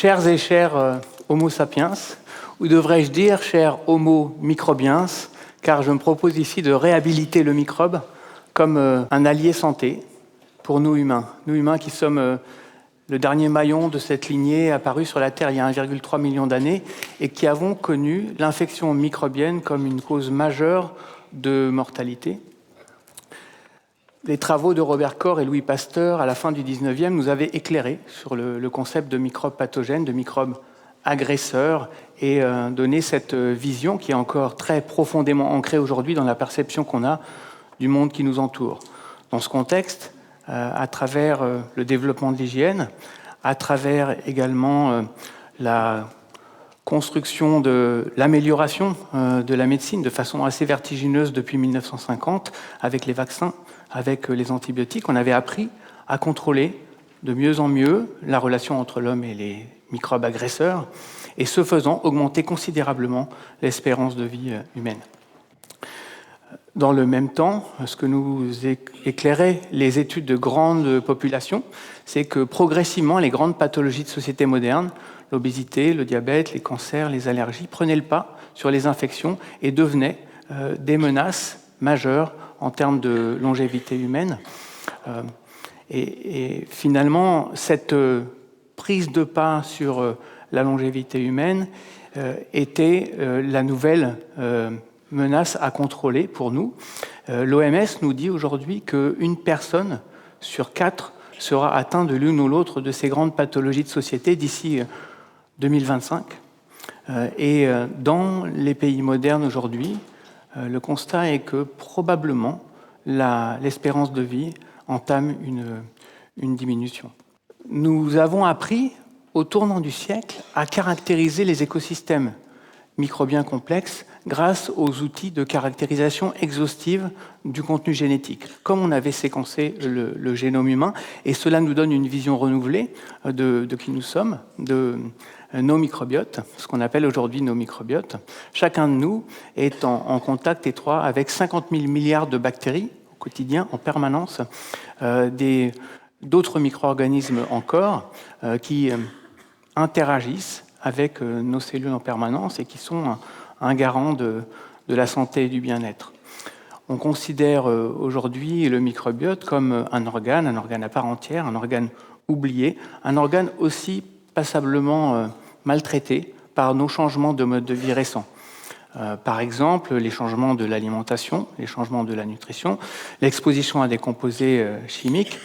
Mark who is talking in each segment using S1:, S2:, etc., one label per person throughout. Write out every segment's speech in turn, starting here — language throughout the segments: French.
S1: Chers et chers Homo sapiens, ou devrais-je dire chers Homo microbiens, car je me propose ici de réhabiliter le microbe comme un allié santé pour nous humains qui sommes le dernier maillon de cette lignée apparue sur la Terre il y a 1,3 million d'années et qui avons connu l'infection microbienne comme une cause majeure de mortalité. Les travaux de Robert Koch et Louis Pasteur à la fin du 19e nous avaient éclairé sur le concept de microbes pathogènes, de microbes agresseurs et donné cette vision qui est encore très profondément ancrée aujourd'hui dans la perception qu'on a du monde qui nous entoure. Dans ce contexte, à travers le développement de l'hygiène, à travers également la construction de l'amélioration de la médecine de façon assez vertigineuse depuis 1950, avec les vaccins, avec les antibiotiques, on avait appris à contrôler de mieux en mieux la relation entre l'homme et les microbes agresseurs, et ce faisant, augmenter considérablement l'espérance de vie humaine. Dans le même temps, ce que nous éclairaient les études de grandes populations, c'est que progressivement, les grandes pathologies de société moderne, l'obésité, le diabète, les cancers, les allergies, prenaient le pas sur les infections et devenaient des menaces majeures en termes de longévité humaine. Et finalement, cette prise de pas sur la longévité humaine était la nouvelle menace à contrôler pour nous. L'OMS nous dit aujourd'hui qu'une personne sur 4 sera atteinte de l'une ou l'autre de ces grandes pathologies de société d'ici 2025. Et dans les pays modernes aujourd'hui, le constat est que probablement l'espérance de vie entame une diminution. Nous avons appris au tournant du siècle à caractériser les écosystèmes microbiens complexes grâce aux outils de caractérisation exhaustive du contenu génétique, comme on avait séquencé le génome humain, et cela nous donne une vision renouvelée de qui nous sommes, de nos microbiotes, ce qu'on appelle aujourd'hui nos microbiotes. Chacun de nous est en contact étroit avec 50 000 milliards de bactéries au quotidien, en permanence, d'autres micro-organismes encore qui interagissent avec nos cellules en permanence et qui sont un garant de la santé et du bien-être. On considère aujourd'hui le microbiote comme un organe à part entière, un organe oublié, un organe aussi passablement maltraité par nos changements de mode de vie récents. Par exemple, les changements de l'alimentation, les changements de la nutrition, l'exposition à des composés chimiques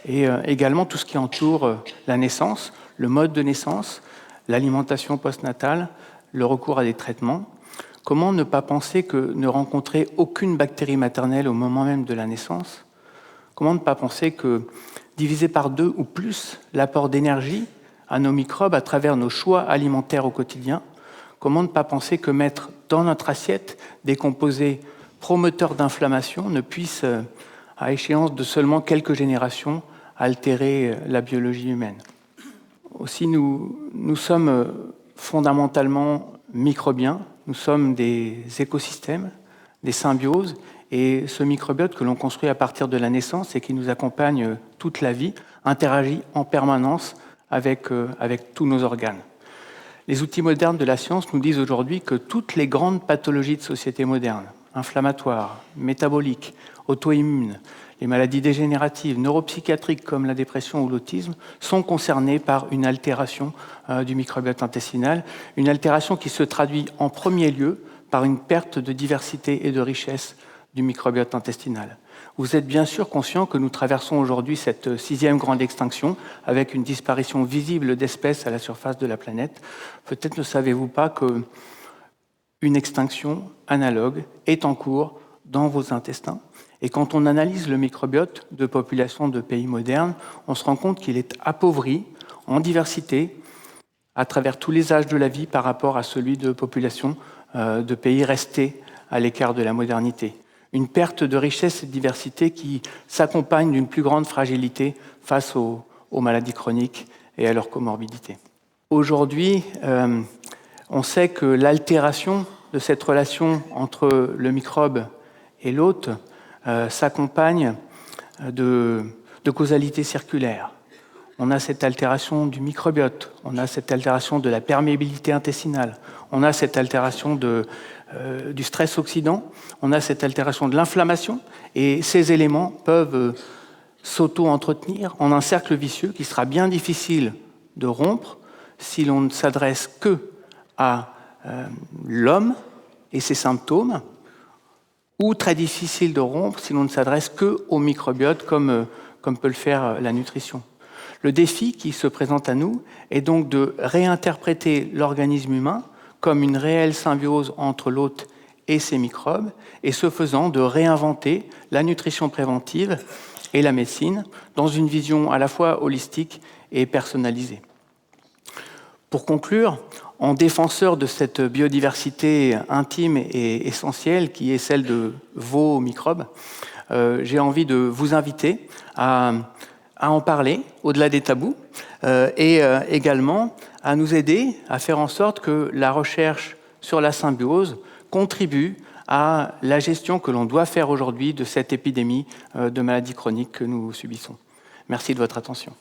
S1: et également tout ce qui entoure la naissance, le mode de naissance, l'alimentation postnatale, le recours à des traitements. Comment ne pas penser que ne rencontrer aucune bactérie maternelle au moment même de la naissance? Comment ne pas penser que diviser par 2 ou plus l'apport d'énergie à nos microbes à travers nos choix alimentaires au quotidien? Comment ne pas penser que mettre dans notre assiette des composés promoteurs d'inflammation ne puisse, à échéance de seulement quelques générations, altérer la biologie humaine? Aussi, nous sommes fondamentalement microbiens, nous sommes des écosystèmes, des symbioses, et ce microbiote que l'on construit à partir de la naissance et qui nous accompagne toute la vie interagit en permanence avec tous nos organes. Les outils modernes de la science nous disent aujourd'hui que toutes les grandes pathologies de société moderne, inflammatoires, métaboliques, auto-immunes, les maladies dégénératives, neuropsychiatriques comme la dépression ou l'autisme, sont concernées par une altération du microbiote intestinal, une altération qui se traduit en premier lieu par une perte de diversité et de richesse du microbiote intestinal. Vous êtes bien sûr conscient que nous traversons aujourd'hui cette 6e grande extinction avec une disparition visible d'espèces à la surface de la planète. Peut-être ne savez-vous pas qu'une extinction analogue est en cours dans vos intestins. Et quand on analyse le microbiote de populations de pays modernes, on se rend compte qu'il est appauvri en diversité à travers tous les âges de la vie par rapport à celui de populations de pays restés à l'écart de la modernité. Une perte de richesse et de diversité qui s'accompagne d'une plus grande fragilité face aux maladies chroniques et à leurs comorbidités. Aujourd'hui, on sait que l'altération de cette relation entre le microbe et l'hôte s'accompagne de causalité circulaire. on a cette altération du microbiote, on a cette altération de la perméabilité intestinale, on a cette altération du stress oxydant, on a cette altération de l'inflammation, et ces éléments peuvent s'auto-entretenir en un cercle vicieux qui sera bien difficile de rompre si l'on ne s'adresse que à l'homme et ses symptômes, ou très difficile de rompre si l'on ne s'adresse qu'au microbiote, comme peut le faire la nutrition. Le défi qui se présente à nous est donc de réinterpréter l'organisme humain comme une réelle symbiose entre l'hôte et ses microbes, et ce faisant de réinventer la nutrition préventive et la médecine dans une vision à la fois holistique et personnalisée. Pour conclure, en défenseur de cette biodiversité intime et essentielle qui est celle de vos microbes, j'ai envie de vous inviter à en parler au-delà des tabous et également à nous aider à faire en sorte que la recherche sur la symbiose contribue à la gestion que l'on doit faire aujourd'hui de cette épidémie de maladies chroniques que nous subissons. Merci de votre attention.